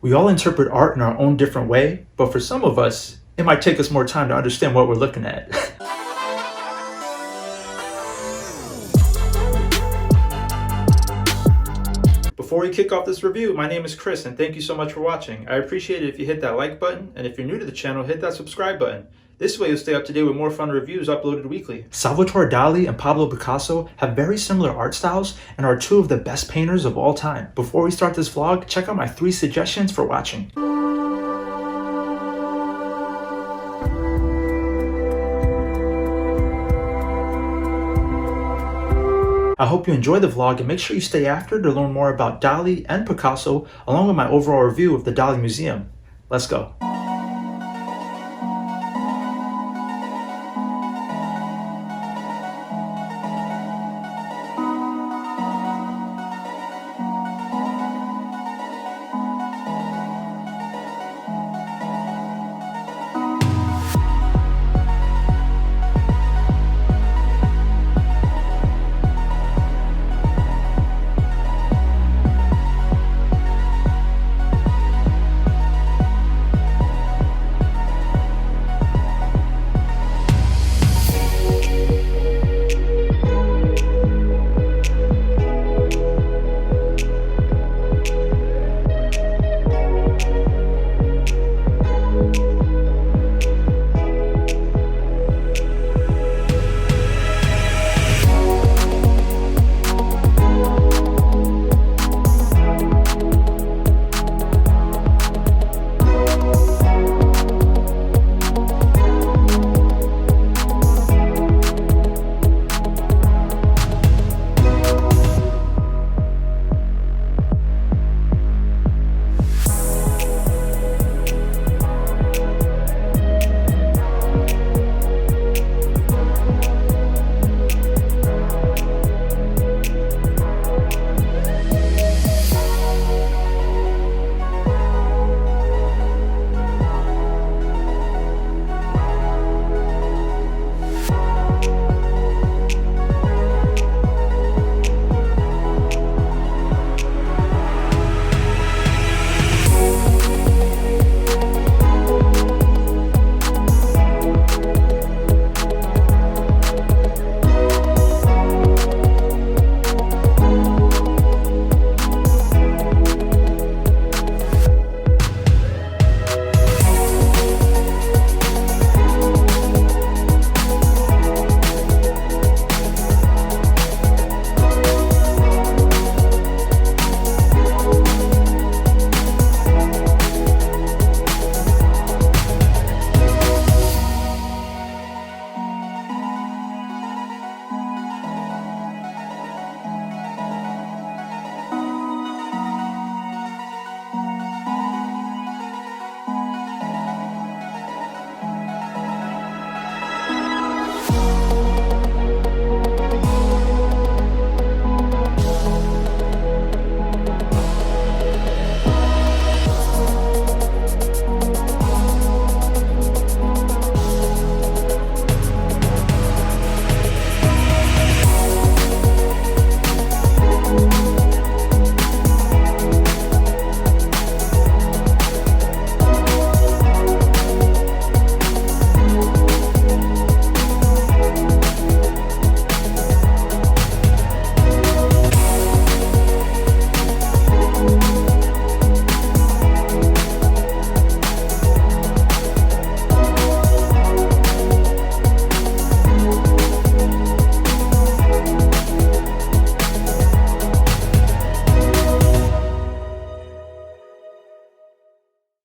We all interpret art in our own different way, but for some of us, it might take us more time to understand what we're looking at. Before we kick off this review, my name is Chris and thank you so much for watching. I appreciate it if you hit that like button, and if you're new to the channel, hit that subscribe button. This way you'll stay up to date with more fun reviews uploaded weekly. Salvador Dali and Pablo Picasso have very similar art styles and are two of the best painters of all time. Before we start this vlog, check out my 3 suggestions for watching. I hope you enjoy the vlog and make sure you stay after to learn more about Dali and Picasso along with my overall review of the Dali Museum. Let's go.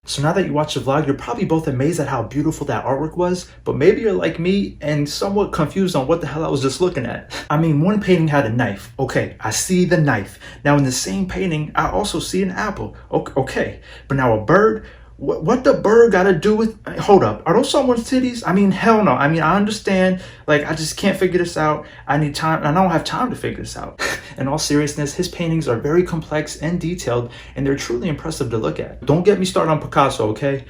So now that you watched the vlog, you're probably both amazed at how beautiful that artwork was, but maybe you're like me and somewhat confused on what the hell I was just looking at. I mean, one painting had a knife. Okay, I see the knife. Now in the same painting, I also see an apple. Okay, but now a bird? What the bird got to do with... Hold up, are those someone's titties? I mean, hell no. I mean, I understand, like, I just can't figure this out. I need time, and I don't have time to figure this out. In all seriousness, his paintings are very complex and detailed, and they're truly impressive to look at. Don't get me started on Picasso, okay?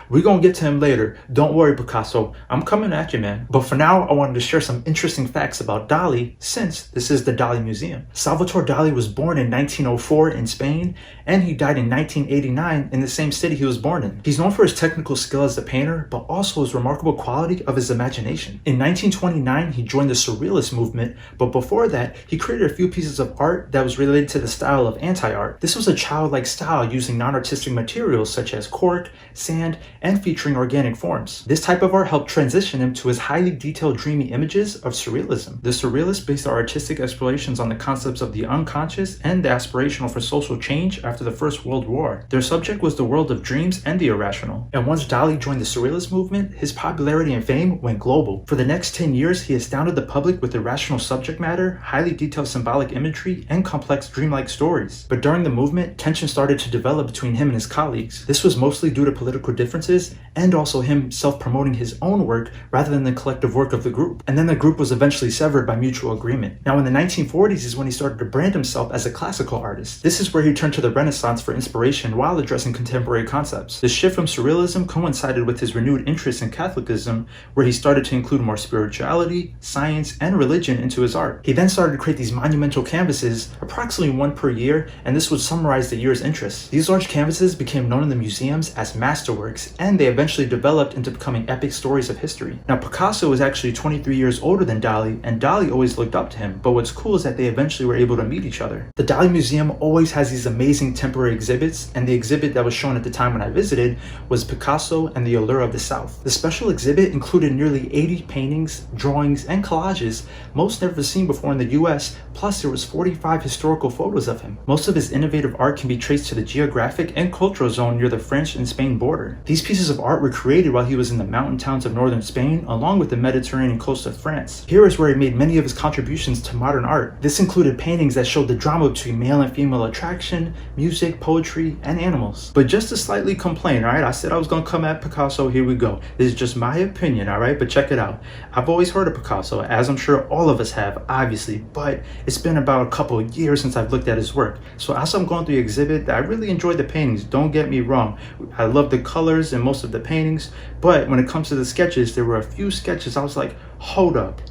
We're gonna get to him later. Don't worry, Picasso. I'm coming at you, man. But for now, I wanted to share some interesting facts about Dali, since this is the Dali Museum. Salvador Dali was born in 1904 in Spain, and he died in 1989 in the same city he was born in. He's known for his technical skill as a painter, but also his remarkable quality of his imagination. In 1929, he joined the Surrealist movement, but before that, he created a few pieces of art that was related to the style of anti-art. This was a childlike style using non-artistic materials such as cork, sand, and featuring organic forms. This type of art helped transition him to his highly detailed, dreamy images of surrealism. The Surrealists based their artistic explorations on the concepts of the unconscious and the aspirational for social change after the First World War. Their subject was the world of dreams and the irrational. And once Dali joined the Surrealist movement, his popularity and fame went global. For the next 10 years, he astounded the public with irrational subject matter, highly detailed symbolic imagery, and complex dreamlike stories. But during the movement, tension started to develop between him and his colleagues. This was mostly due to political differences and also him self-promoting his own work rather than the collective work of the group. And then the group was eventually severed by mutual agreement. Now in the 1940s is when he started to brand himself as a classical artist. This is where he turned to the Renaissance for inspiration while addressing contemporary concepts. The shift from surrealism coincided with his renewed interest in Catholicism, where he started to include more spirituality, science, and religion into his art. He then started to create these monumental canvases, approximately one per year, and this would summarize the year's interests. These large canvases became known in the museums as masterworks, and they eventually developed into becoming epic stories of history. Now Picasso was actually 23 years older than Dali, and Dali always looked up to him, but what's cool is that they eventually were able to meet each other. The Dali Museum always has these amazing temporary exhibits, and the exhibit that was shown at the time when I visited was Picasso and the Allure of the South. The special exhibit included nearly 80 paintings, drawings, and collages, most never seen before in the US, plus there was 45 historical photos of him. Most of his innovative art can be traced to the geographic and cultural zone near the French and Spain border. These pieces of art were created while he was in the mountain towns of northern Spain, along with the Mediterranean coast of France. Here is where he made many of his contributions to modern art. This included paintings that showed the drama between male and female attraction, music, poetry, and animals. But just to slightly complain, alright, I said I was gonna come at Picasso, here we go. This is just my opinion, alright, but check it out. I've always heard of Picasso, as I'm sure all of us have, obviously, but it's been about a couple of years since I've looked at his work. So as I'm going through the exhibit, I really enjoyed the paintings, don't get me wrong. I love the colors in most of the paintings, but when it comes to the sketches, there were a few sketches I was like, hold up.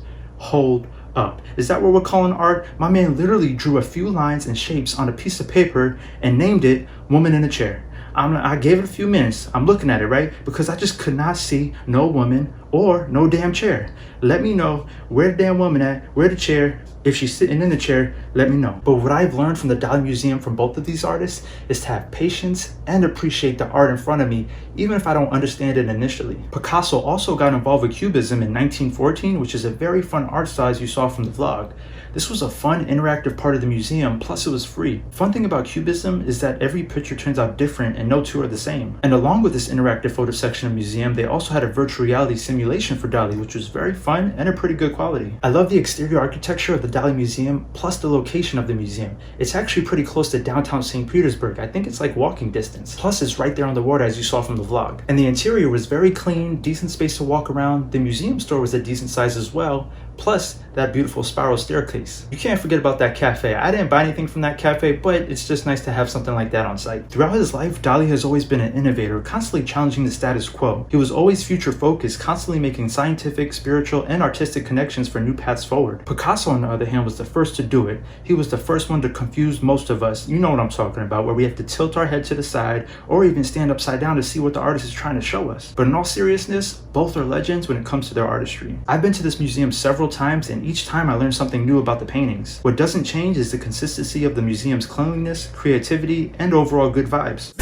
Is that what we're calling art? My man literally drew a few lines and shapes on a piece of paper and named it Woman in a Chair. I gave it a few minutes. I'm looking at it, right? Because I just could not see no woman or no damn chair. Let me know where the damn woman at, where the chair. If she's sitting in the chair, let me know. But what I've learned from the Dali Museum from both of these artists is to have patience and appreciate the art in front of me, even if I don't understand it initially. Picasso also got involved with Cubism in 1914, which is a very fun art style as you saw from the vlog. This was a fun, interactive part of the museum, plus it was free. Fun thing about Cubism is that every picture turns out different and no two are the same. And along with this interactive photo section of the museum, they also had a virtual reality simulation for Dali, which was very fun and a pretty good quality. I love the exterior architecture of the Dali Museum, plus the location of the museum. It's actually pretty close to downtown Saint Petersburg. I think it's like walking distance. Plus it's right there on the water as you saw from the vlog. And the interior was very clean, decent space to walk around. The museum store was a decent size as well, plus that beautiful spiral staircase. You can't forget about that cafe. I didn't buy anything from that cafe, but it's just nice to have something like that on site. Throughout his life, Dali has always been an innovator, constantly challenging the status quo. He was always future focused, constantly making scientific, spiritual, and artistic connections for new paths forward. Picasso, on the other hand, was the first to do it. He was the first one to confuse most of us. You know what I'm talking about, where we have to tilt our head to the side or even stand upside down to see what the artist is trying to show us. But in all seriousness, both are legends when it comes to their artistry. I've been to this museum several times, and each time I learned something new about the paintings. What doesn't change is the consistency of the museum's cleanliness, creativity, and overall good vibes.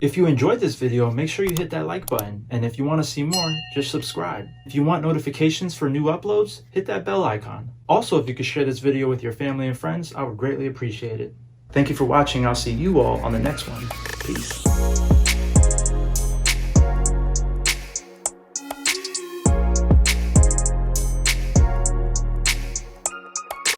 If you enjoyed this video, make sure you hit that like button. And if you want to see more, just subscribe. If you want notifications for new uploads, hit that bell icon. Also, if you could share this video with your family and friends, I would greatly appreciate it. Thank you for watching. I'll see you all on the next one. Peace.